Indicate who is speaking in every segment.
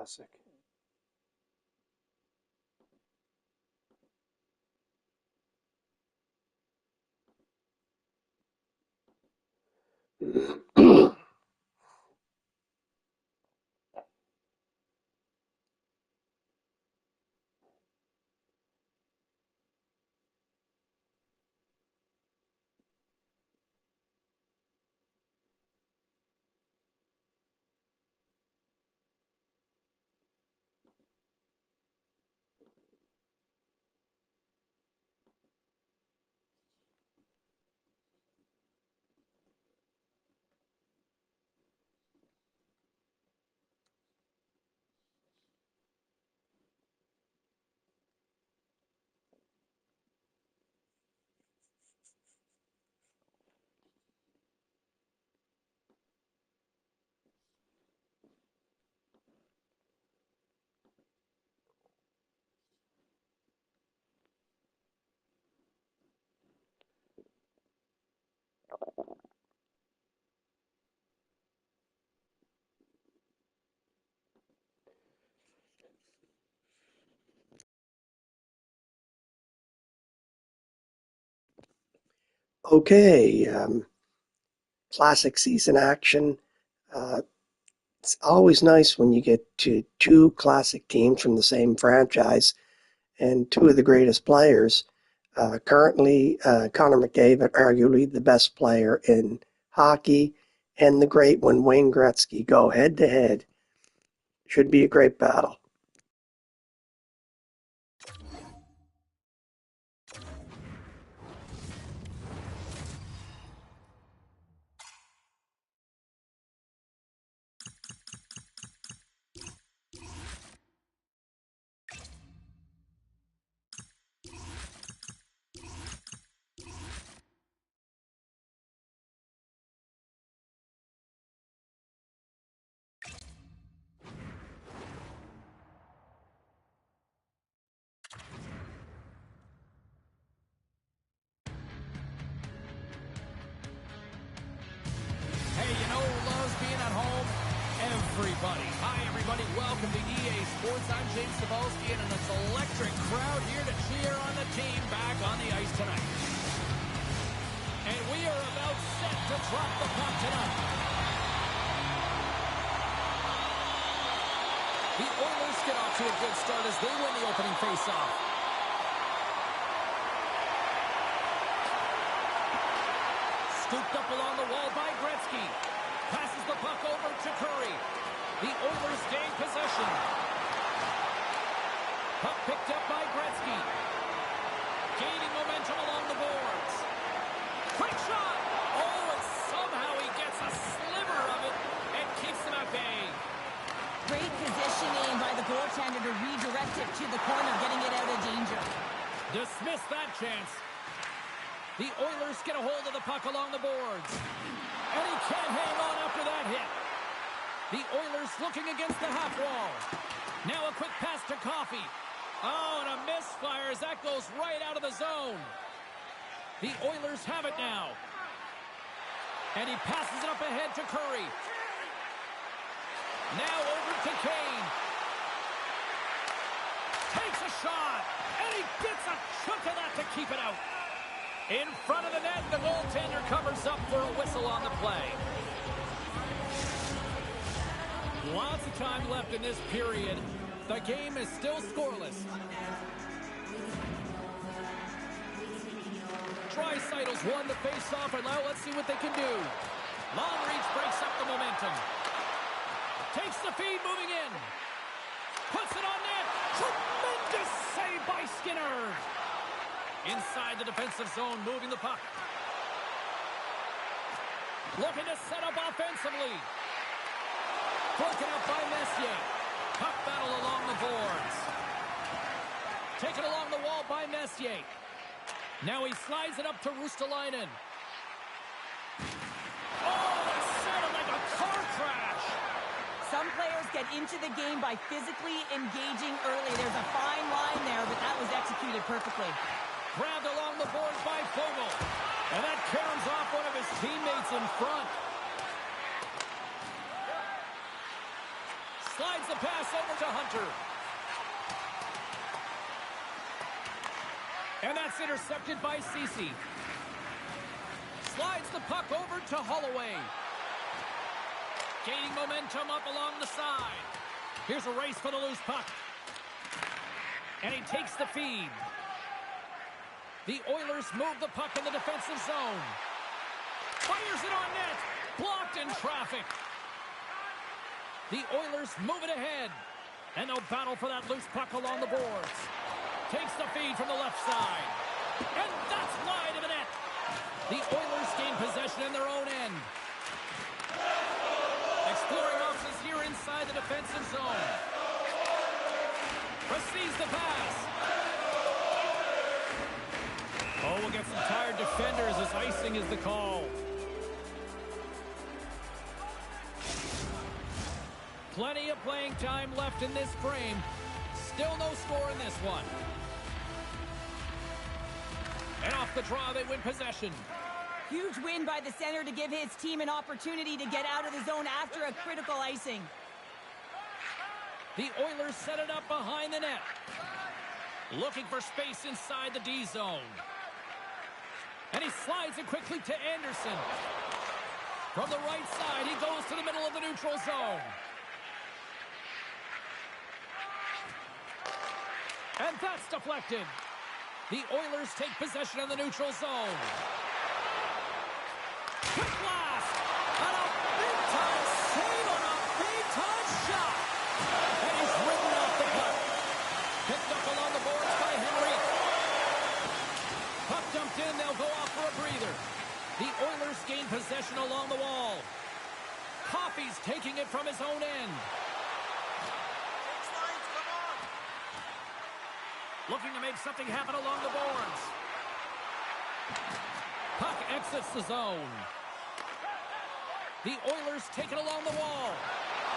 Speaker 1: classic. Okay, classic season action. Uh, it's always nice when you get to two classic teams from the same franchise and two of the greatest players. Currently, Connor McDavid, arguably the best player in hockey, and the great one, Wayne Gretzky, go head to head. Should be a great battle.
Speaker 2: Hey, you know who loves being at home? Everybody. Hi, everybody. Welcome to EA Sports. I'm James Cebulski, and it's an electric crowd here to cheer on the team back on the ice tonight. And we are about set to drop the puck tonight. The Oilers get off to a good start as they win the opening faceoff. Scooped up along the wall by Gretzky. Passes the puck over to Curry. The Oilers gain possession. Puck picked up by Gretzky. Gaining momentum along the boards. Quick shot! Oh, and somehow he gets a sliver of it and keeps them at bay.
Speaker 3: Great positioning by the goaltender to redirect it to the corner, getting it out of danger.
Speaker 2: Dismiss that chance. The Oilers get a hold of the puck along the boards. And he can't hang on after that hit. The Oilers looking against the half wall. Now a quick pass to Coffey. Oh, and a misfire as that goes right out of the zone. The Oilers have it now. And he passes it up ahead to Curry. Now over to Kane. Takes a shot. And he gets a chunk of that to keep it out. In front of the net, the goaltender covers up for a whistle on the play. Lots of time left in this period. The game is still scoreless. Draisaitl's won the face-off, and now let's see what they can do. Long reach breaks up the momentum. Takes the feed, moving in. Puts it on net. Tremendous save by Skinner. Inside the defensive zone, moving the puck. Looking to set up offensively. Broken up by Messier. Puck battle along the boards. Taken along the wall by Messier. Now he slides it up to Ristolainen. Oh, it sounded like a car crash.
Speaker 3: Some players get into the game by physically engaging early. There's a fine line there, but that was executed perfectly.
Speaker 2: Grabbed along the boards by Fogle. And that caroms off one of his teammates in front. Slides the pass over to Hunter. And that's intercepted by Ceci. Slides the puck over to Holloway. Gaining momentum up along the side. Here's a race for the loose puck. And he takes the feed. The Oilers move the puck in the defensive zone. Fires it on net. Blocked in traffic. The Oilers move it ahead. And they'll battle for that loose puck along the boards. Takes the feed from the left side. And that's wide of the net. The Oilers gain possession in their own end. Exploring options here inside the defensive zone. Receives the pass. Oh, we'll get some tired defenders as icing is the call. Plenty of playing time left in this frame. Still no score in this one. And off the draw, they win possession.
Speaker 3: Huge win by the center to give his team an opportunity to get out of the zone after a critical icing.
Speaker 2: The Oilers set it up behind the net. Looking for space inside the D zone. And he slides it quickly to Anderson. From the right side, he goes to the middle of the neutral zone. And that's deflected. The Oilers take possession in the neutral zone. Quick blast! And a big-time save on a big-time shot! And he's ridden off the puck. Picked up along the boards by Henry. Puck dumped in, they'll go off for a breather. The Oilers gain possession along the wall. Coffey's taking it from his own end. Looking to make something happen along the boards. Puck exits the zone. The Oilers take it along the wall.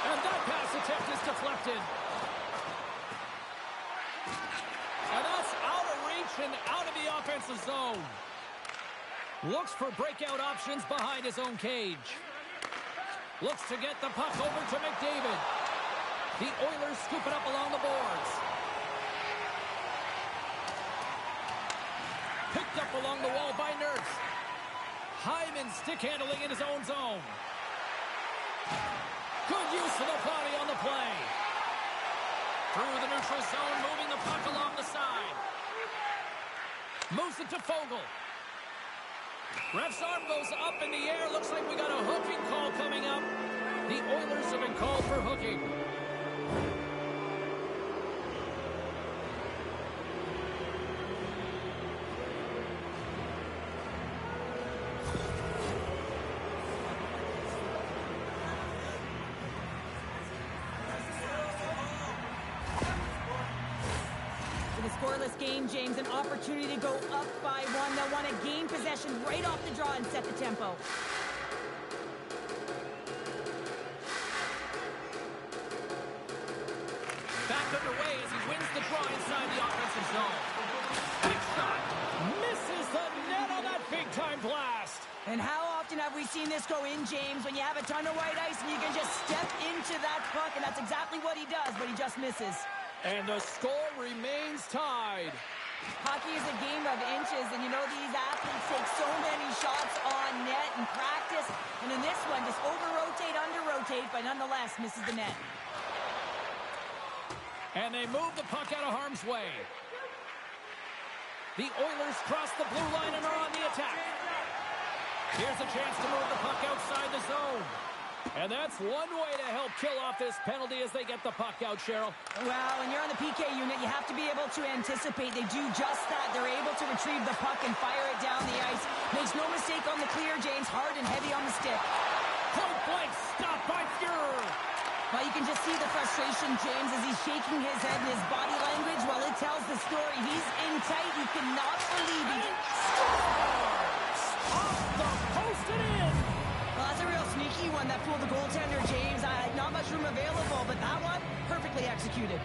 Speaker 2: And that pass attempt is deflected. And that's out of reach and out of the offensive zone. Looks for breakout options behind his own cage. Looks to get the puck over to McDavid. The Oilers scoop it up along the boards. Picked up along the wall by Nurse. Hyman stick handling in his own zone. Good use of the body on the play. Through the neutral zone, moving the puck along the side. Moves it to Fogle. Ref's arm goes up in the air. Looks like we got a hooking call coming up. The Oilers have been called for hooking.
Speaker 3: Scoreless game, James. An opportunity to go up by one. They'll want to gain possession right off the draw and set the tempo.
Speaker 2: Back underway as he wins the draw inside the offensive zone. Big shot. Misses the net on that big-time blast.
Speaker 3: And how often have we seen this go in, James, when you have a ton of white ice and you can just step into that puck, and that's exactly what he does, but he just misses.
Speaker 2: And the score remains tied.
Speaker 3: Hockey is a game of inches, and you know these athletes take so many shots on net in practice, and in this one, just over-rotate, under-rotate, but nonetheless misses the net.
Speaker 2: And they move the puck out of harm's way. The Oilers cross the blue line and are on the attack. Here's a chance to move the puck outside the zone. And that's one way to help kill off this penalty as they get the puck out, Cheryl.
Speaker 3: Well, when you're on the PK unit, you have to be able to anticipate. They do just that. They're able to retrieve the puck and fire it down the ice. Makes no mistake on the clear, James. Hard and heavy on the stick.
Speaker 2: Point blank stop by Fuhrer.
Speaker 3: Well, you can just see the frustration, James, as he's shaking his head and his body language while it tells the story. He's in tight. He cannot believe it.
Speaker 2: Scores! Off the post and in.
Speaker 3: Well, that's a real sneaky one that fooled the goaltender, James. Not much room available, but that one, perfectly executed.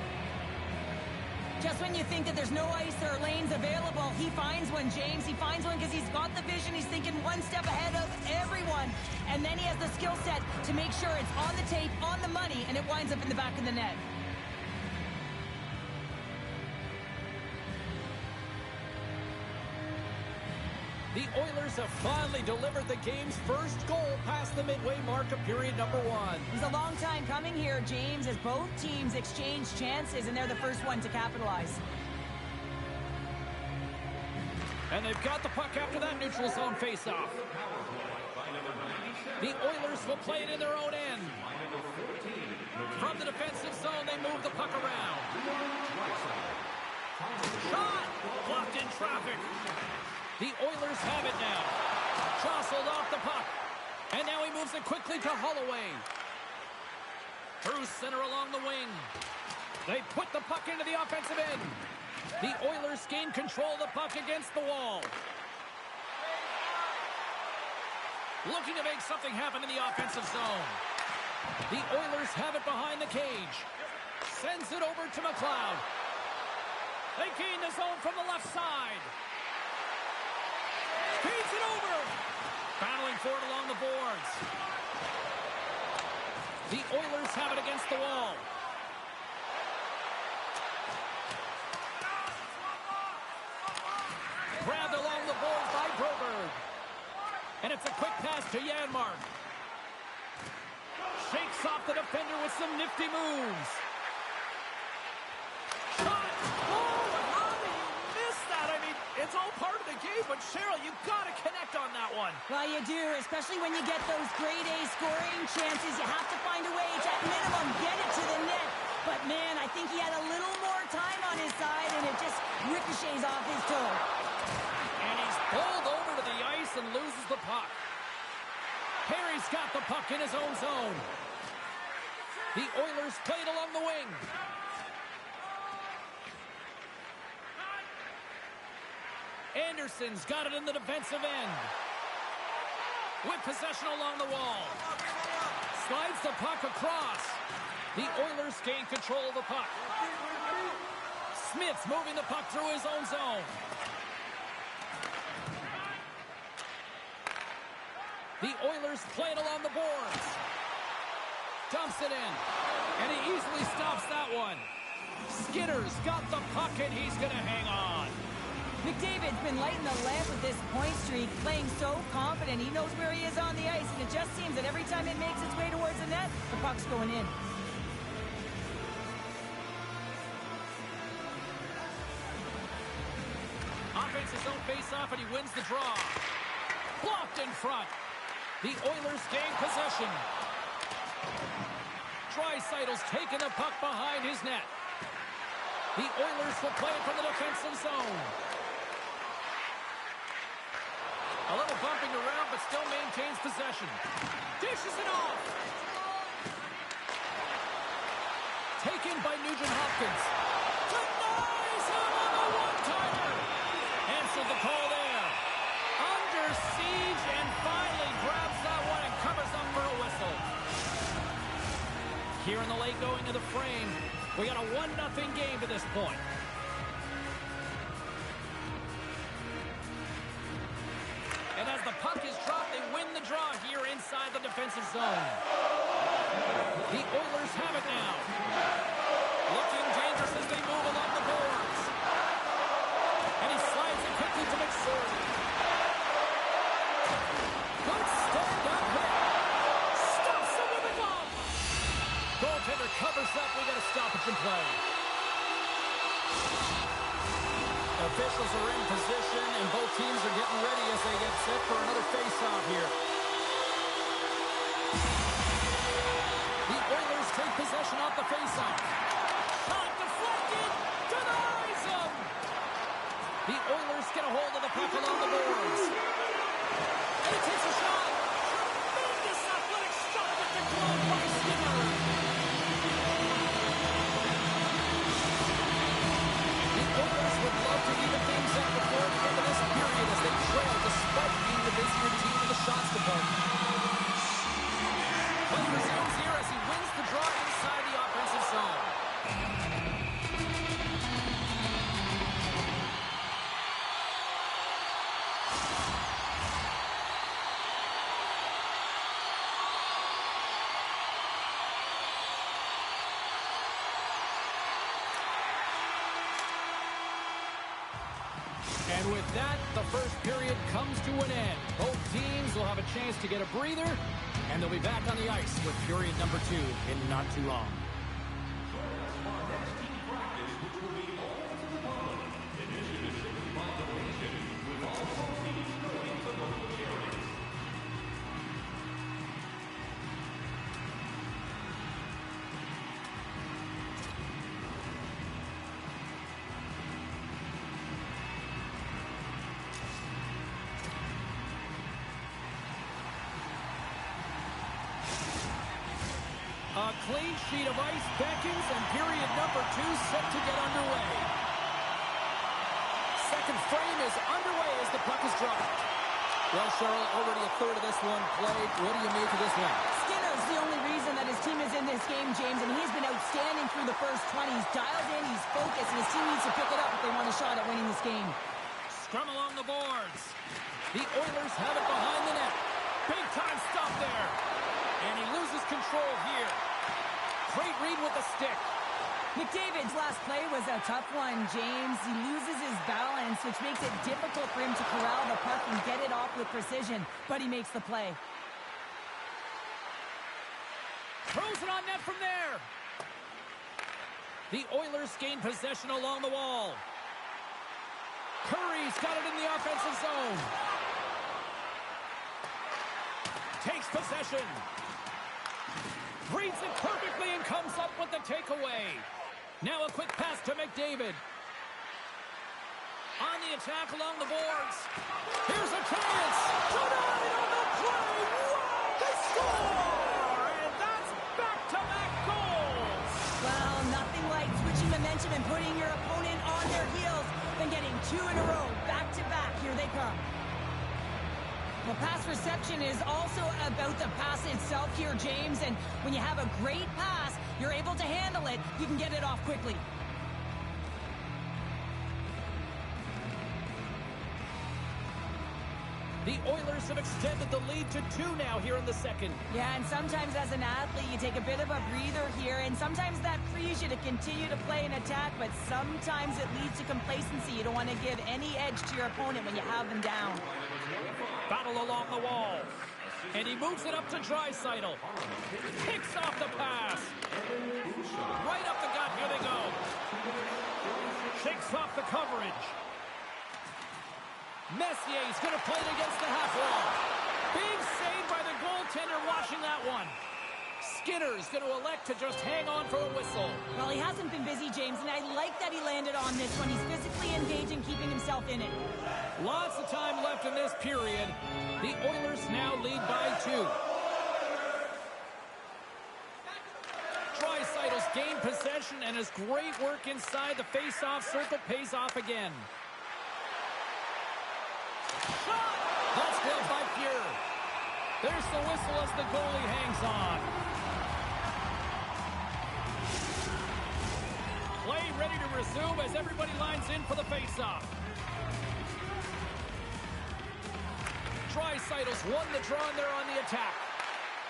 Speaker 3: Just when you think that there's no ice or lanes available, he finds one, James. He finds one because he's got the vision. He's thinking one step ahead of everyone. And then he has the skill set to make sure it's on the tape, on the money, and it winds up in the back of the net.
Speaker 2: The Oilers have finally delivered the game's first goal past the midway mark of period number 1.
Speaker 3: It's a long time coming here, James, as both teams exchange chances, and they're the first one to capitalize.
Speaker 2: And they've got the puck after that neutral zone faceoff. The Oilers will play it in their own end. From the defensive zone, they move the puck around. Shot! Blocked in traffic. The Oilers have it now. Jostled off the puck. And now he moves it quickly to Holloway. Through center along the wing. They put the puck into the offensive end. The Oilers gain control of the puck against the wall. Looking to make something happen in the offensive zone. The Oilers have it behind the cage. Sends it over to McLeod. They gain the zone from the left side. Feeds it over. Battling for it along the boards. The Oilers have it against the wall. Grabbed along the boards by Broberg. And it's a quick pass to Janmark. Shakes off the defender with some nifty moves. Shot! Oh, how do you miss that? I mean, it's all part of the game, but Cheryl, you've got to connect on that one.
Speaker 3: Well, you do, especially when you get those grade A scoring chances. You have to find a way to, at minimum, get it to the net. But, man, I think he had a little more time on his side, and it just ricochets off his toe.
Speaker 2: And he's pulled over to the ice and loses the puck. Perry's got the puck in his own zone. The Oilers played along the wing. Anderson's got it in the defensive end. With possession along the wall. Slides the puck across. The Oilers gain control of the puck. Smith's moving the puck through his own zone. The Oilers play it along the boards. Dumps it in. And he easily stops that one. Skinner's got the puck and he's going to hang on.
Speaker 3: McDavid's been lighting the lamp with this point streak, playing so confident. He knows where he is on the ice, and it just seems that every time it makes its way towards the net, the puck's going in.
Speaker 2: Offense his own face-off, and he wins the draw. Blocked in front. The Oilers gain possession. Draisaitl's taking the puck behind his net. The Oilers will play it from the defensive zone. A little bumping around, but still maintains possession. Dishes it off. Taken by Nugent-Hopkins. Denies him on the one-timer. Answered the call there. Under siege and finally grabs that one and covers up for a whistle. Here in the late going of the frame, we got a 1-0 game to this point. And as the puck is dropped, they win the draw here inside the defensive zone. The Oilers have it now. Looking dangerous as they move along the boards. And he slides it quickly to McSorley. Good stand-up hit. Stops him with a glove. Goaltender covers up. We got a stoppage in play. Officials are in position, and both teams are getting ready as they get set for another face-off here. The Oilers take possession off the face-off. Shot deflected. Denies him. The Oilers get a hold of the puck along the boards. And he takes a shot. Tremendous athletic shot at the glove by Skinner. The Oilers would love to even things up before the end of this period as they trail despite being the busier team in the shots department. Play resumes here as he wins the draw inside the offensive zone. And with that, the first period comes to an end. Both teams will have a chance to get a breather, and they'll be back on the ice with period number 2 in not too long. A clean sheet of ice beckons, and period number 2 set to get underway. Second frame is underway as the puck is dropped. Well, Cheryl, already a third of this one played. What do you make of this one?
Speaker 3: Skinner's the only reason that his team is in this game, James, and he's been outstanding through the first 20. He's dialed in, he's focused, and his team needs to pick it up if they want a shot at winning this game.
Speaker 2: Scrum along the boards. The Oilers have it behind the net. Big time stop there. And he loses control here. Great read with the stick.
Speaker 3: McDavid's last play was a tough one, James. He loses his balance, which makes it difficult for him to corral the puck and get it off with precision, but he makes the play.
Speaker 2: Throws it on net from there. The Oilers gain possession along the wall. Curry's got it in the offensive zone. Takes possession. Reads it perfectly and comes up with the takeaway. Now a quick pass to McDavid. On the attack along the boards. Here's a chance. Denied on the play. Wow, they score! And that's back-to-back goals.
Speaker 3: Well, nothing like switching momentum and putting your opponent on their heels than getting 2 in a row, back-to-back. Here they come. Well, pass reception is also about the pass itself here, James. And when you have a great pass, you're able to handle it. You can get it off quickly.
Speaker 2: The Oilers have extended the lead to 2 now here in the second.
Speaker 3: Yeah, and sometimes as an athlete, you take a bit of a breather here, and sometimes that frees you to continue to play an attack, but sometimes it leads to complacency. You don't want to give any edge to your opponent when you have them down.
Speaker 2: Battle along the wall. And he moves it up to Draisaitl. Kicks off the pass. Right up the gut. Here they go. Shakes off the coverage. Messier's going to play it against the half wall. Big save by the goaltender watching that one. Skinner's going to elect to just hang on for a whistle.
Speaker 3: Well, he hasn't been busy, James, and I like that he landed on this one. He's physically engaging, keeping himself in it.
Speaker 2: Lots of time left in this period. The Oilers now lead by 2. Draisaitl's gained possession, and his great work inside the face-off circle pays off again. Shot! That's gloved by Fuhr. There's the whistle as the goalie hangs on. Play ready to resume as everybody lines in for the face-off. Draisaitl's won the draw and they're on the attack.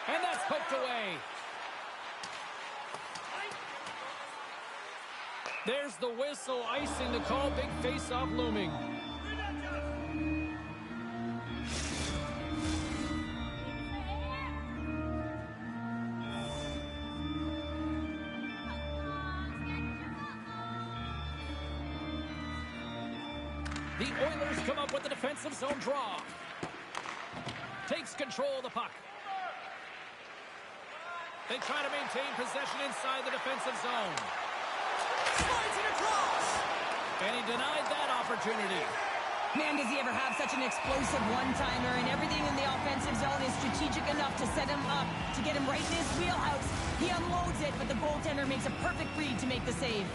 Speaker 2: And that's poked away. There's the whistle, icing the call, big face-off looming. The Oilers come up with the defensive zone draw. Takes control of the puck. They try to maintain possession inside the defensive zone. Slides it across. And he denied that opportunity.
Speaker 3: Man, does he ever have such an explosive one-timer, and everything in the offensive zone is strategic enough to set him up, to get him right in his wheelhouse. He unloads it, but the goaltender makes a perfect read to make the save.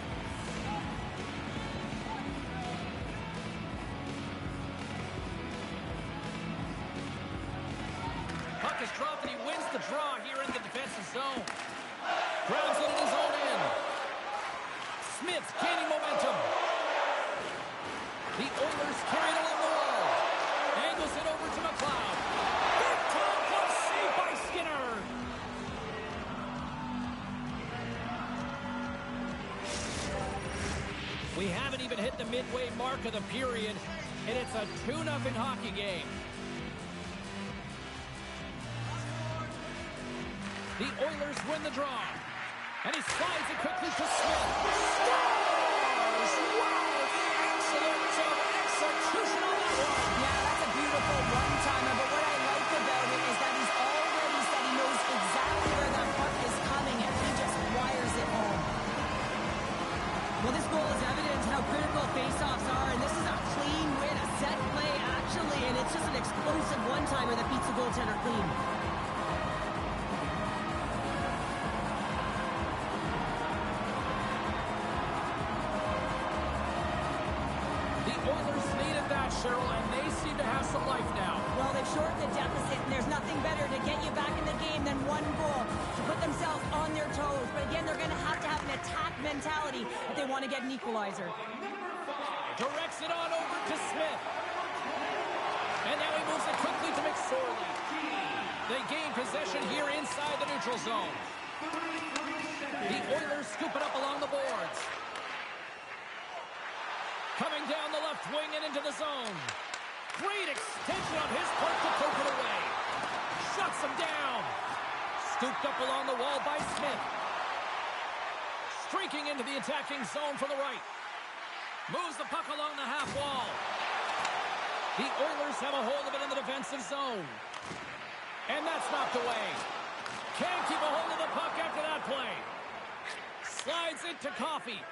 Speaker 2: Puck is dropped and he wins the draw here in the defensive zone. Grounds it in his own end. Smith's gaining momentum. The Oilers carry it along the wall. Angles it over to McLeod. Big time glove save by Skinner. We haven't even hit the midway mark of the period. And it's a 2-0 hockey game. The Oilers win the draw. And he slides it quickly to Smith. Scores! Wow! The excellence of execution on that one.
Speaker 3: Yeah, that's a beautiful one-timer, but what I like about it is that he's already said he knows exactly where that puck is coming, and he just wires it home. Well, this goal is evidence how critical face-offs are, and this is a clean win, a set play, actually, and it's just an explosive one-timer that beats the goaltender clean.
Speaker 2: Cheryl, and they seem to have some life now.
Speaker 3: Well, they've shortened the deficit, and there's nothing better to get you back in the game than one goal to put themselves on their toes. But again, they're going to have an attack mentality if they want to get an equalizer.
Speaker 2: Directs it on over to Smith. And now he moves it quickly to McSorley. They gain possession here inside the neutral zone. The Oilers scoop it up along the boards. Coming down the left wing and into the zone. Great extension on his part to poke it away. Shuts him down. Scooped up along the wall by Smith. Streaking into the attacking zone from the right. Moves the puck along the half wall. The Oilers have a hold of it in the defensive zone. And that's knocked away. Can't keep a hold of the puck after that play. Slides it to Coffey.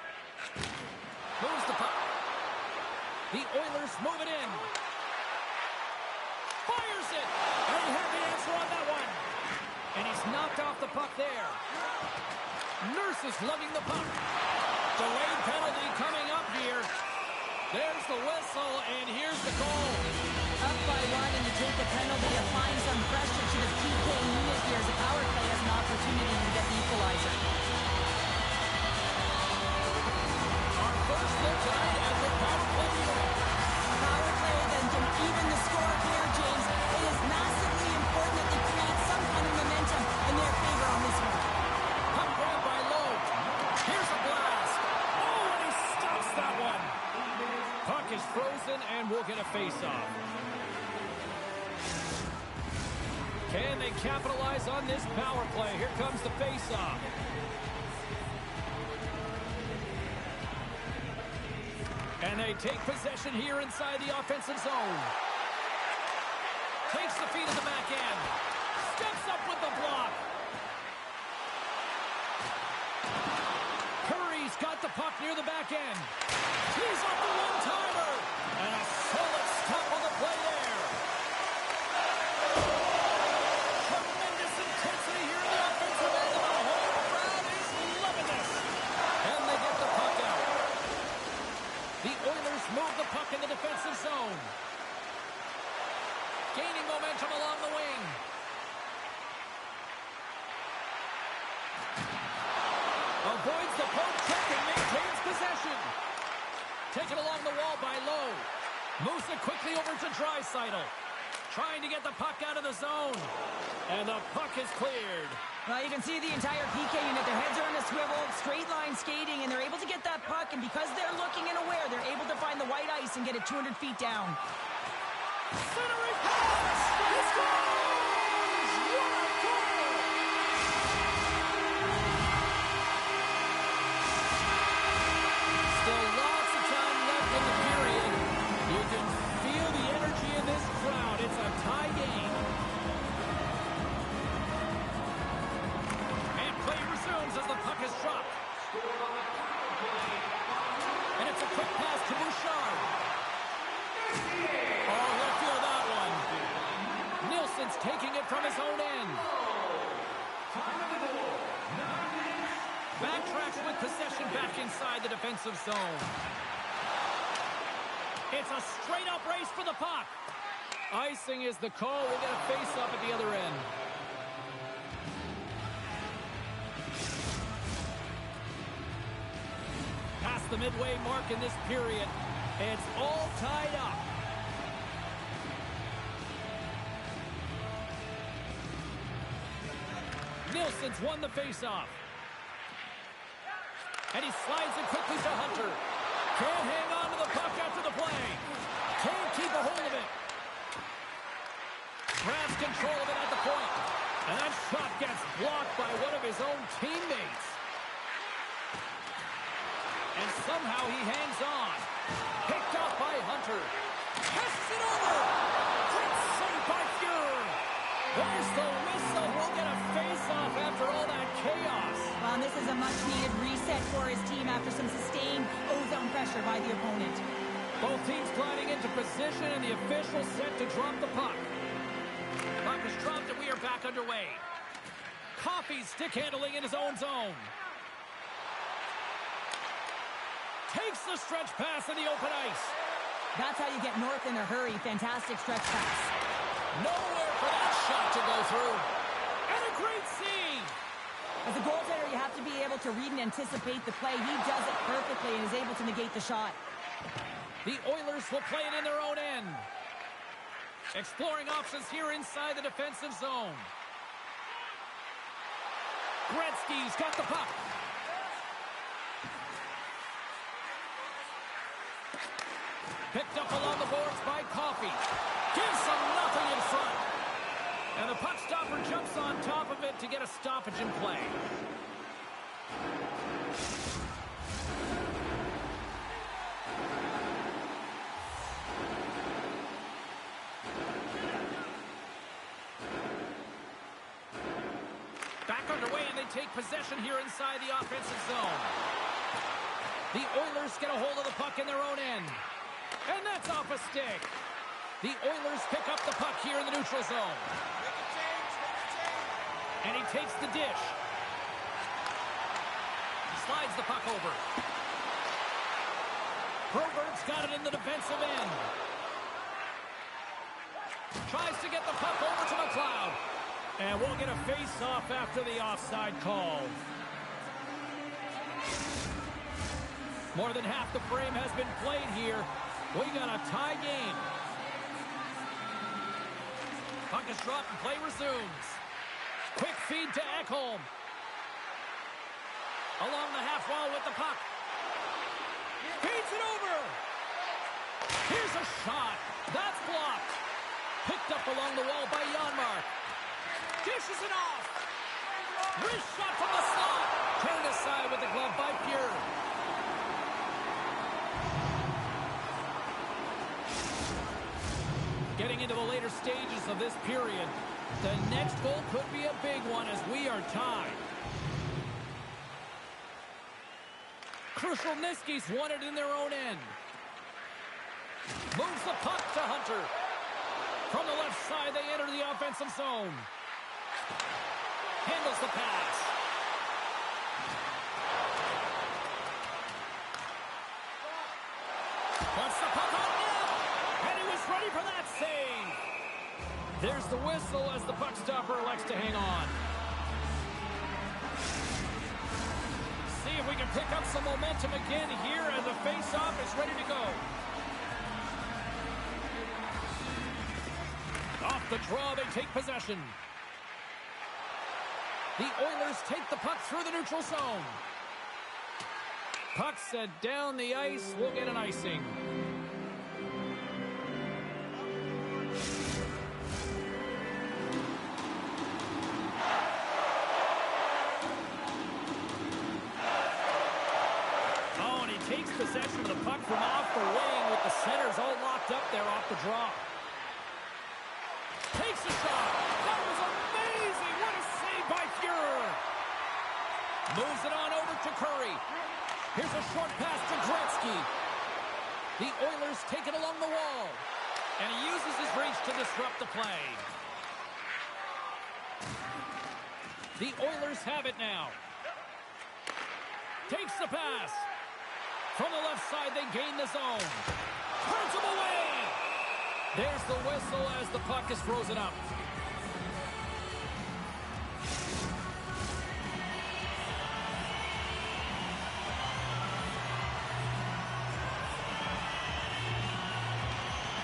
Speaker 2: Moves the puck. The Oilers move it in. Fires it! And he had the answer on that one. And he's knocked off the puck there. Nurse is lugging the puck. Delayed penalty coming up here. There's the whistle, and here's the goal.
Speaker 3: Up by one, and you take the penalty, applying some pressure to the PK unit here as the power play has an opportunity to get the equalizer.
Speaker 2: Our first look tonight at the power play unit.
Speaker 3: Power play then can even the score here, James. It is massively important that they create some kind of momentum in their favor on this one.
Speaker 2: Puck grab by Lowe. Here's a blast. Oh, and he stops that one. Puck is frozen, and we'll get a face-off. Can they capitalize on this power play? Here comes the face-off. And they take possession here inside the offensive zone. Takes the feet of the back end. Steps up with the block. Curry's got the puck near the back end. He's up the one-timer. And a solid stop on the play there. Tremendous intensity here in the offensive end. The whole crowd is loving this. And they get the puck out. The Oilers move the puck in the defensive zone. Gaining momentum along the wing. Avoids the poke check and maintains possession. Taken along the wall by Lowe. Moves it quickly over to Draisaitl. Trying to get the puck out of the zone. And the puck is cleared.
Speaker 3: Well, you can see the entire PK unit. Their heads are on a swivel, straight line skating, and they're able to get that puck. And because they're looking and aware, they're able to find the white ice and get it 200 feet down.
Speaker 2: Centering pass! He scores! What a goal! Still lots of time left in the period. You can feel the energy in this crowd. It's a tie game. And play resumes as the puck is dropped. And it's a quick pass to Bouchard. Oh, left field that one. Nielsen's taking it from his own end. Backtracks with possession back inside the defensive zone. It's a straight-up race for the puck. Icing is the call. We'll get a face-up at the other end. Past the midway mark in this period. It's all tied up. Nielsen's won the face-off. And he slides it quickly to Hunter. Can't hang on to the puck after the play. Can't keep a hold of it. Grabs control of it at the point. And that shot gets blocked by one of his own teammates. And somehow he hangs on. Picked up by Hunter. Passes it over. Great save by Fury. There's the whistle. We'll get a face-off after all that chaos.
Speaker 3: Well, this is a much-needed reset for his team after some sustained ozone pressure by the opponent.
Speaker 2: Both teams gliding into position, and the official set to drop the puck. Puck is dropped, and we are back underway. Coffey stick handling in his own zone. Takes the stretch pass in the open ice.
Speaker 3: That's how you get north in a hurry. Fantastic stretch pass.
Speaker 2: Nowhere for that shot to go through. And a great save.
Speaker 3: As a goaltender, you have to be able to read and anticipate the play. He does it perfectly and is able to negate the shot.
Speaker 2: The Oilers will play it in their own end. Exploring options here inside the defensive zone. Gretzky's got the puck. Picked up along the boards by Coffey. Gives him nothing in front. And the puck stopper jumps on top of it to get a stoppage in play. Back underway, and they take possession here inside the offensive zone. The Oilers get a hold of the puck in their own end. And that's off a stick. The Oilers pick up the puck here in the neutral zone. And he takes the dish. Slides the puck over. Probert's got it in the defensive end. Tries to get the puck over to McLeod. And we'll get a face-off after the offside call. More than half the frame has been played here. We got a tie game. Puck is dropped and play resumes. Quick feed to Ekholm. Along the half wall with the puck. Feeds it over. Here's a shot. That's blocked. Picked up along the wall by Janmark. Dishes it off. Wrist shot from the slot. Turned aside with the glove by Fury. Getting into the later stages of this period, the next goal could be a big one as we are tied. Krushelnyski's won it in their own end. Moves the puck to Hunter. From the left side, they enter the offensive zone. Handles the pass. Puts the puck on net. And he was ready for that save. There's the whistle as the puck stopper elects to hang on. See if we can pick up some momentum again here as the face-off is ready to go. Off the draw, they take possession. The Oilers take the puck through the neutral zone. Puck set down the ice. We'll get an icing. Oh, and he takes possession of the puck from off the wing with the centers all locked up there off the draw. Takes a shot. That was amazing. What a save by Fuhrer. Moves it on over to Curry. Here's a short pass to Gretzky. The Oilers take it along the wall. And he uses his reach to disrupt the play. The Oilers have it now. Takes the pass. From the left side, they gain the zone. Turns him away. There's the whistle as the puck is frozen up.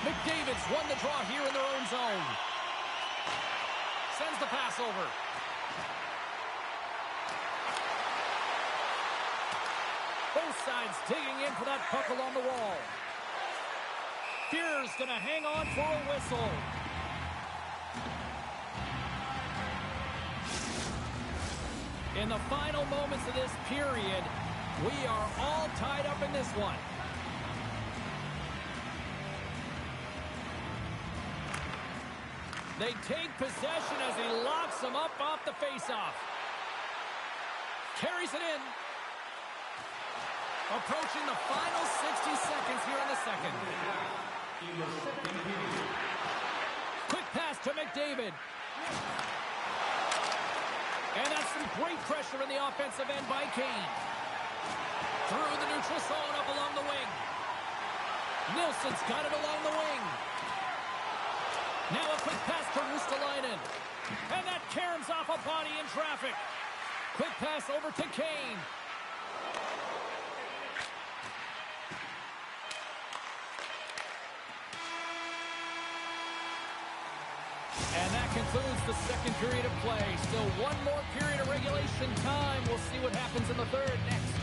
Speaker 2: McDavid's won the draw here in their own zone. Sends the pass over. Both sides digging in for that puck along the wall. Fear's going to hang on for a whistle. In the final moments of this period, we are all tied up in this one. They take possession as he locks them up off the faceoff. Carries it in. Approaching the final 60 seconds here in the second. Quick pass to McDavid. And that's some great pressure in the offensive end by Kane. Through the neutral zone up along the wing. Nilsson's got it along the wing. Now a quick pass to Ristolainen. And that caroms off a body in traffic. Quick pass over to Kane. And that concludes the second period of play. Still one more period of regulation time. We'll see what happens in the third next.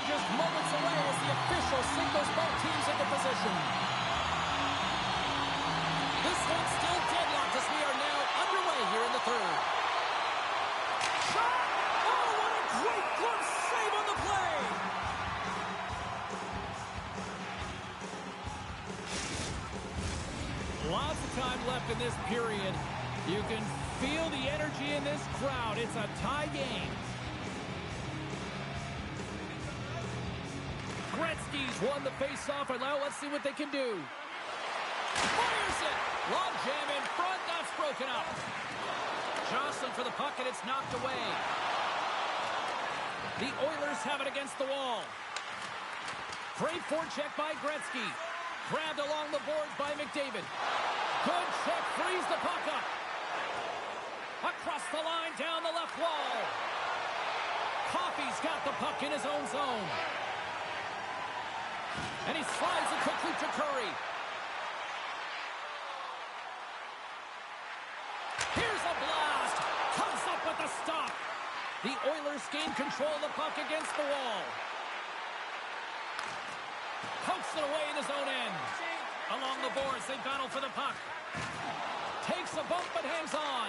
Speaker 2: Just moments away as the official signals both teams into position. This one's still deadlocked as we are now underway here in the third. Shot! Oh, what a great glove save on the play! Lots of time left in this period. You can feel the energy in this crowd. It's a tie game. Gretzky's won the face-off, and now let's see what they can do. Fires it! Log jam in front, that's broken up. Jostling for the puck, and it's knocked away. The Oilers have it against the wall. Great forecheck by Gretzky. Grabbed along the boards by McDavid. Good check, frees the puck up. Across the line, down the left wall. Coffey's got the puck in his own zone. And he slides it quickly to Curry. Here's a blast. Comes up with the stop. The Oilers gain control of the puck against the wall. Pokes it away in his own end. Along the boards, they battle for the puck. Takes a bump but hangs on.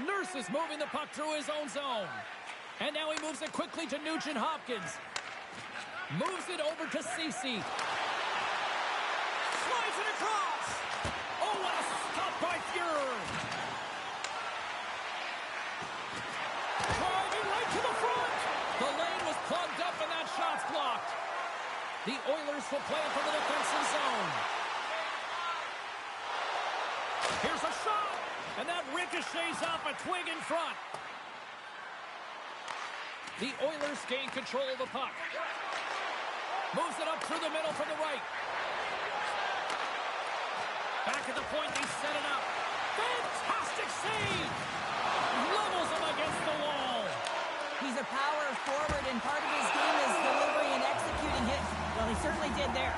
Speaker 2: Nurse is moving the puck through his own zone. And now he moves it quickly to Nugent Hopkins. Moves it over to Ceci. Slides it across. Oh, what a stop by Fuhrer. Driving right to the front. The lane was plugged up and that shot's blocked. The Oilers will play it from the defensive zone. Here's a shot. And that ricochets off a twig in front. The Oilers gain control of the puck. Moves it up through the middle from the right. Back at the point, they set it up. Fantastic save! Levels him against the wall.
Speaker 3: He's a power forward, and part of his game is delivering and executing hits. Well, he certainly did there.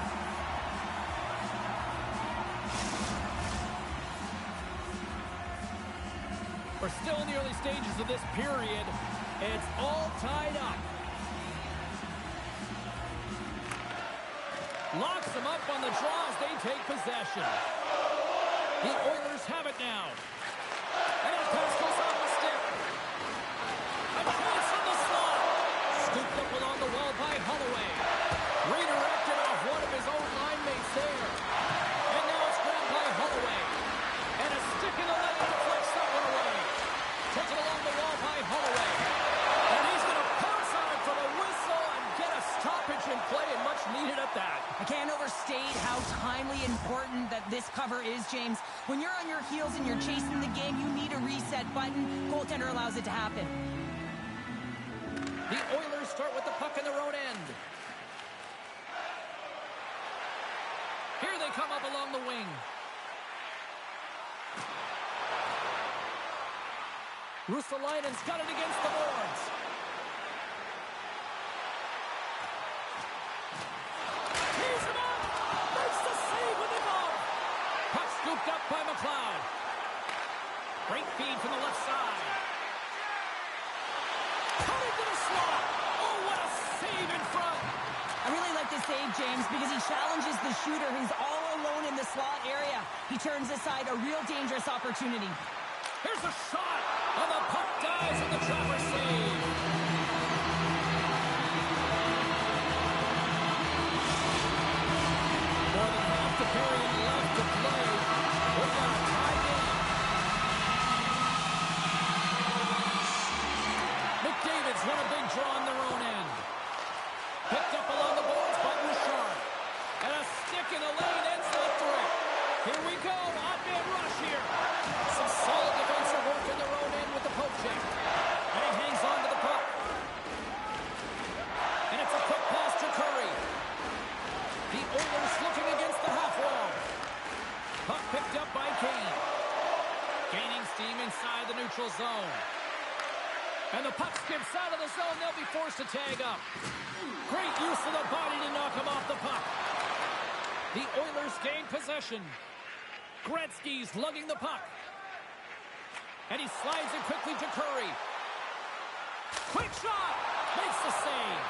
Speaker 2: We're still in the early stages of this period. It's all tied up. Locks them up on the draw as they take possession. The Oilers have it now. And his pass goes off the stick. A chance from the slot. Scooped up along the wall by Holloway. Redirected off one of his own line mates there. And now it's grabbed by Holloway. And a stick in the lane deflects that one away. Taken along the wall by Holloway. And he's going to pounce on it for the whistle and get a stoppage in play, and much needed at that.
Speaker 3: I can't overstate how timely important that this cover is, James. When you're on your heels and you're chasing the game, you need a reset button. Goaltender allows it to happen.
Speaker 2: The Oilers start with the puck in their own end. Here they come up along the wing. Russalainen's got it against the boards. He's him up! Makes the save with the glove! Puck scooped up by McLeod. Great feed from the left side. Cut into the slot! Oh, what a save in front!
Speaker 3: I really like this save, James, because he challenges the shooter who's all alone in the slot area. He turns aside a real dangerous opportunity.
Speaker 2: Here's a shot, and the puck dies in the trapper save. More than half the period left to play. We've got a tie game. McDavid's won a big draw on their own end. Picked up along the boards by Bouchard. And a stick in the lane ends the threat. Here we go, odd-man rush here. Some solid defensive work in their own end with the poke check. And he hangs on to the puck. And it's a quick pass to Curry. The Oilers looking against the half wall. Puck picked up by Kane. Gaining steam inside the neutral zone. And the puck skips out of the zone. They'll be forced to tag up. Great use of the body to knock him off the puck. The Oilers gain possession. Gretzky's lugging the puck. And he slides it quickly to Curry. Quick shot! Makes the save.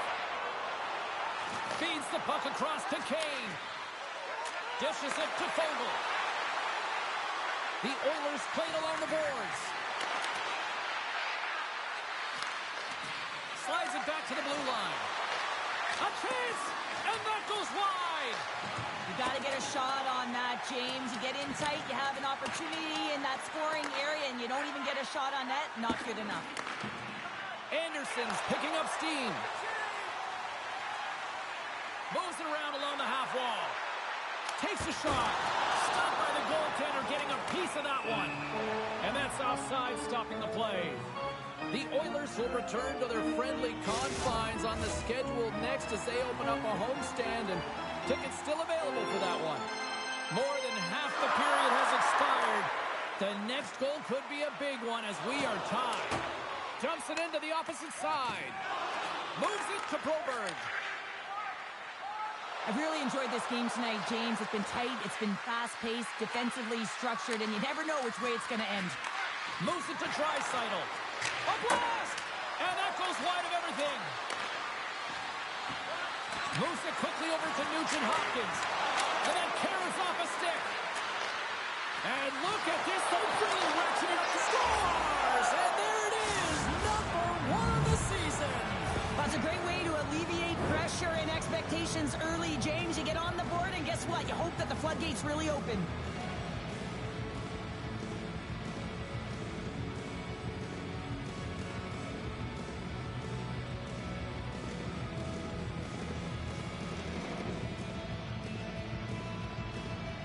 Speaker 2: Feeds the puck across to Kane. Dishes it to Fogle. The Oilers played along the boards. Slides it back to the blue line. A chance! And that goes wide!
Speaker 3: You got to get a shot on that, James. You get in tight, you have an opportunity in that scoring area, and you don't even get a shot on net. Not good enough.
Speaker 2: Anderson's picking up steam. Moves it around along the half wall. Takes a shot. Stopped by the goaltender, getting a piece of that one. And that's offside, stopping the play. The Oilers will return to their friendly confines on the schedule next as they open up a homestand, and tickets still available for that one. More than half the period has expired. The next goal could be a big one as we are tied. Dumps it into the opposite side. Moves it to Broberg.
Speaker 3: I've really enjoyed this game tonight, James. It's been tight, it's been fast-paced, defensively structured, and you never know which way it's going to end.
Speaker 2: Moves it to Draisaitl. A blast! And that goes wide of everything. Moves it quickly over to Nugent-Hopkins. And then carries off a stick. And look at this. They're really ratcheting up the scores. And there it is. Number 1 of the season.
Speaker 3: That's a great way to alleviate pressure and expectations early, James. You get on the board, and guess what? You hope that the floodgates really open.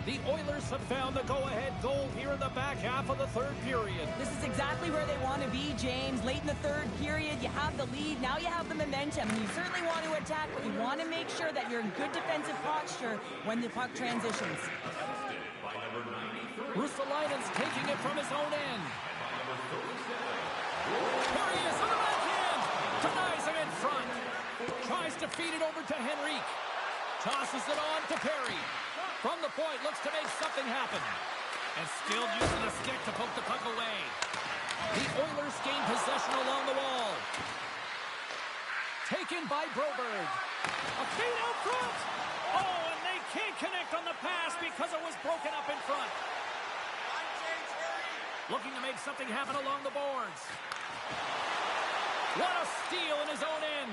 Speaker 2: The Oilers have found the go-ahead goal here in the back half of the third period.
Speaker 3: This is exactly where they want to be, James. Late in the third period, you have the lead. Now you have the momentum. You certainly want to attack, but you want to make sure that you're in good defensive posture when the puck transitions.
Speaker 2: Russalainen's taking it from his own end. Here he is on the backhand. Denies him in front. Tries to feed it over to Henrique. Tosses it on to Perry. From the point, looks to make something happen. And still using a stick to poke the puck away. The Oilers gain possession along the wall. Taken by Broberg. A feed out front. Oh, and they can't connect on the pass because it was broken up in front. Looking to make something happen along the boards. What a steal in his own end.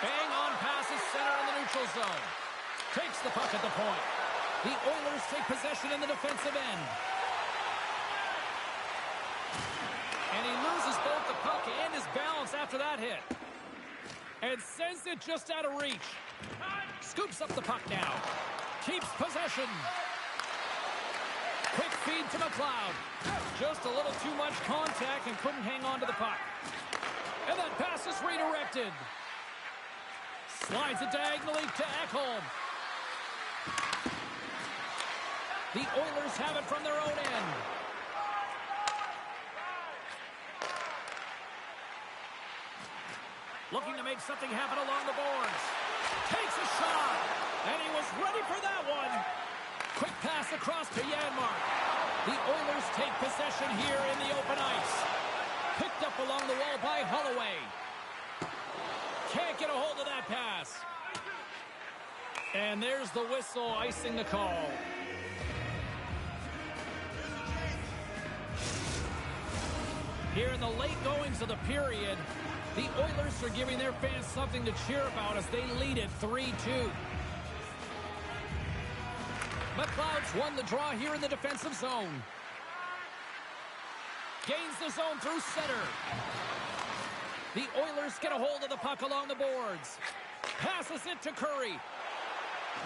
Speaker 2: Bang on passes center in the neutral zone. Takes the puck at the point. The Oilers take possession in the defensive end. And he loses both the puck and his balance after that hit. And sends it just out of reach. Scoops up the puck now. Keeps possession. Quick feed to McLeod. Just a little too much contact and couldn't hang on to the puck. And that pass is redirected. Slides it diagonally to Ekholm. The Oilers have it from their own end. Looking to make something happen along the boards. Takes a shot. And he was ready for that one. Quick pass across to Janmark. The Oilers take possession here in the open ice. Picked up along the wall by Holloway. Can't get a hold of that pass. And there's the whistle icing the call. Here in the late goings of the period, the Oilers are giving their fans something to cheer about as they lead it 3-2. McLeod's won the draw here in the defensive zone. Gains the zone through center. The Oilers get a hold of the puck along the boards. Passes it to Curry.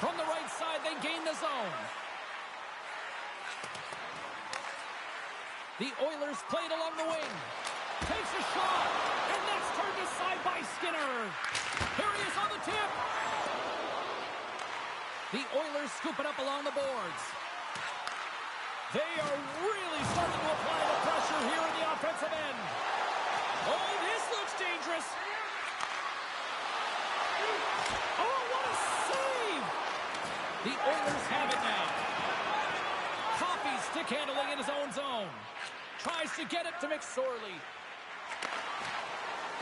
Speaker 2: From the right side, they gain the zone. The Oilers played along the wing. Takes a shot, and that's turned aside by Skinner. Here he is on the tip. The Oilers scoop it up along the boards. They are really starting to apply the pressure here in the offensive end. Oh, this looks dangerous. Oh, what a save! The Oilers have it now. Coffey stick handling in his own zone. Tries to get it to McSorley.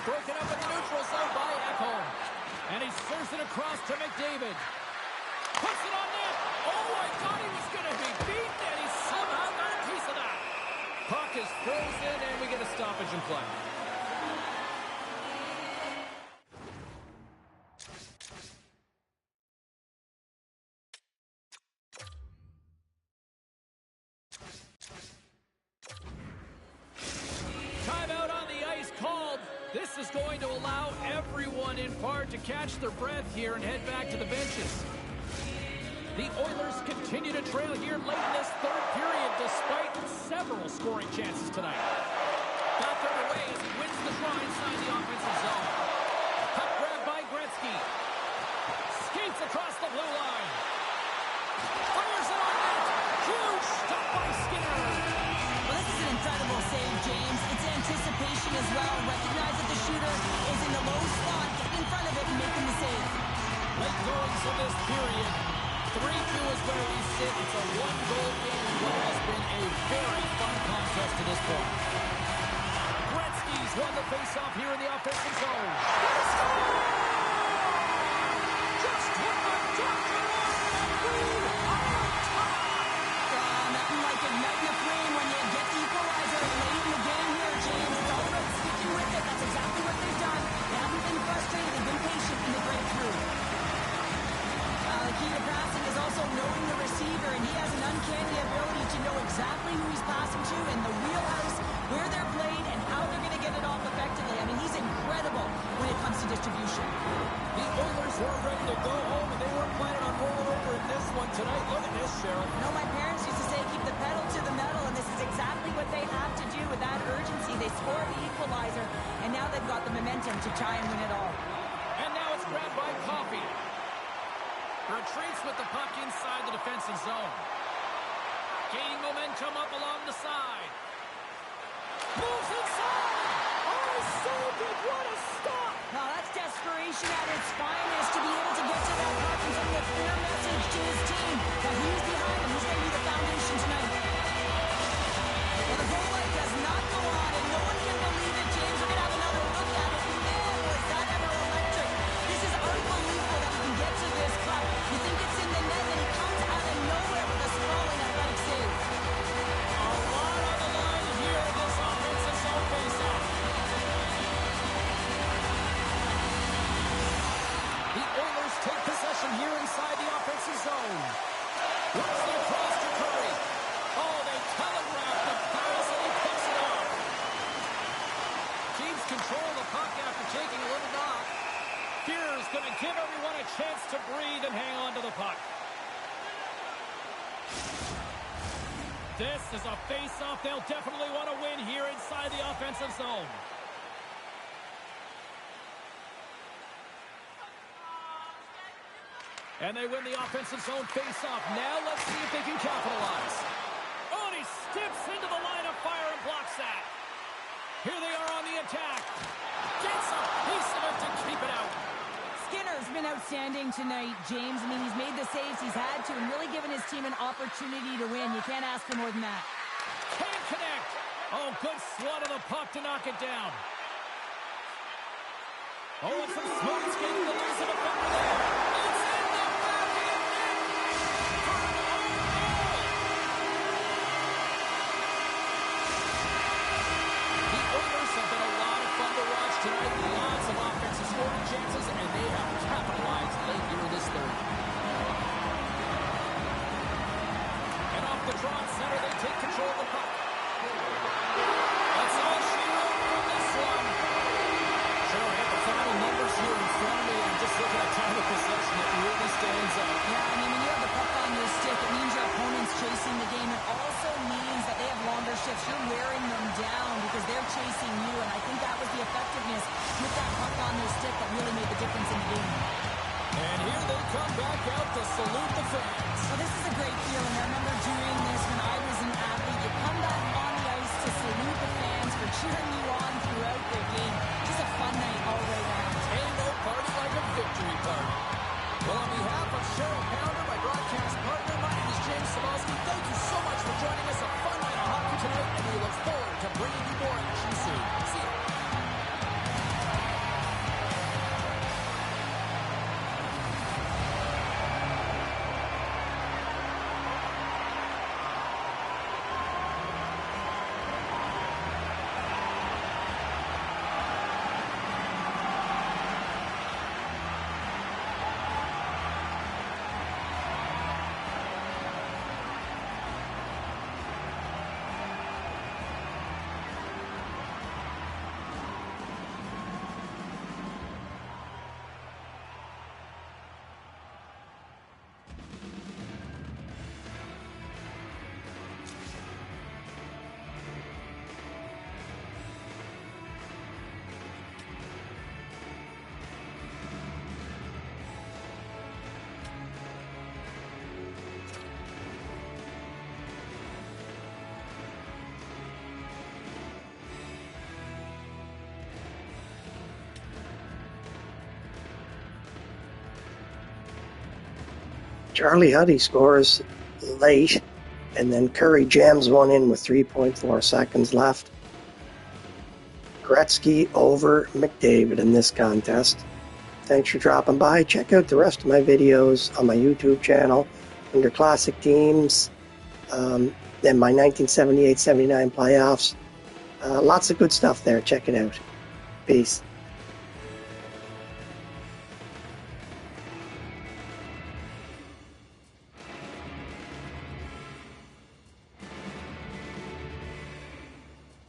Speaker 2: Broken up in the neutral zone by Ekholm. And he serves it across to McDavid. Puts it on net. Oh, I thought he was going to be beaten, and he somehow got a piece of that. Puck is frozen, and we get a stoppage in play. Timeout on the ice called. This is going to allow everyone in part to catch their breath here and head back to the benches. The Oilers continue to trail here late in this third period despite several scoring chances tonight. Back underway as he wins the draw inside the offensive zone. Puck grab by Gretzky. Skates across the blue line. Fires it on net. Huge stop by Skinner.
Speaker 3: Well, this is an incredible save, James. It's anticipation as well. Recognize that the shooter is in the low slot, getting in front of it and making the save.
Speaker 2: Late goings of this period. 3-2 is where we sit. It's a one-goal game in what has been a very fun contest to this point. Gretzky's won the face-off here in the offensive zone. Just took the doctor on and we are tied.
Speaker 3: Nothing like igniting a flame when you get the equalizer late in the game here, James. It's all about sticking with it. That's exactly what they've done. They haven't been frustrated. They've been patient in the breakthrough. The key to passing is also knowing the receiver, and he has an uncanny ability to know exactly who he's passing to and the wheelhouse, where they're played, and how they're going to get it off effectively. I mean, he's incredible when it comes to distribution.
Speaker 2: The Oilers were ready to go home, and they weren't planning on rolling over in this one tonight. Look at this, Cheryl.
Speaker 3: You know, my parents used to say, keep the pedal to the metal, and this is exactly what they have to do with that urgency. They score the equalizer, and now they've got the momentum to try and win it all.
Speaker 2: And now it's grabbed by Coffey. Retreats with the puck inside the defensive zone. Gaining momentum up along the side. Moves inside. Oh, saved it. What a stop.
Speaker 3: Now that's desperation at its finest to be able to get to that puck and send a clear message to his team that he's behind him. He's going to be the foundation tonight. Well, the goal light does not go on, and no one can believe it, James. We're going to have another look at it. Man, was that ever electric. This is unbelievable that we can get to this cup. You think
Speaker 2: zone. Works it across to Curry. Oh, they telegraphed the pass, and he picks it up. Keeps control of the puck after taking a little knock. Fear's going to give everyone a chance to breathe and hang on to the puck. This is a face-off they'll definitely want to win here inside the offensive zone. And they win the offensive zone face-off. Now let's see if they can capitalize. Oh, and he steps into the line of fire and blocks that. Here they are on the attack. Gets a piece of it to keep it out.
Speaker 3: Skinner's been outstanding tonight, James. I mean, he's made the saves he's had to and really given his team an opportunity to win. You can't ask for more than that.
Speaker 2: Can't connect. Oh, good swat of the puck to knock it down. Oh, and some smooth skating to lose the defender there. It's in the back of the net for an own goal. The Oilers have been a lot of fun to watch tonight. Lots of offensive scoring chances, and they have capitalized late here in this third. And off the draw center, they take control of the puck. That's all she wrote from this one. Sure, I got the final numbers here in front of me. I'm just looking at time of possession. It really stands out.
Speaker 3: Yeah, I mean, when you have the puck on your stick, it means your opponent's chasing the game. It also means that they have longer shifts. You're wearing them down because they're chasing you, and I think that was the effectiveness with that puck on their stick that really made the difference in the game.
Speaker 2: And here they come back out to salute the fans.
Speaker 3: Well, this is a great feeling. I remember doing this when I was an athlete. You come back on the ice to salute the fans for cheering you on throughout the game. Just a fun night all the way around.
Speaker 2: Ain't no party like a victory party. Well, on behalf of Cheryl Pounder, my broadcast partner, my name is James Cebulski. Thank you so much for joining us. A fun night of hockey tonight, and we look forward to bringing you more action soon. See you.
Speaker 1: Charlie Huddy scores late, and then Curry jams one in with 3.4 seconds left. Gretzky over McDavid in this contest. Thanks for dropping by. Check out the rest of my videos on my YouTube channel under Classic Teams, then my 1978-79 playoffs. Lots of good stuff there. Check it out. Peace.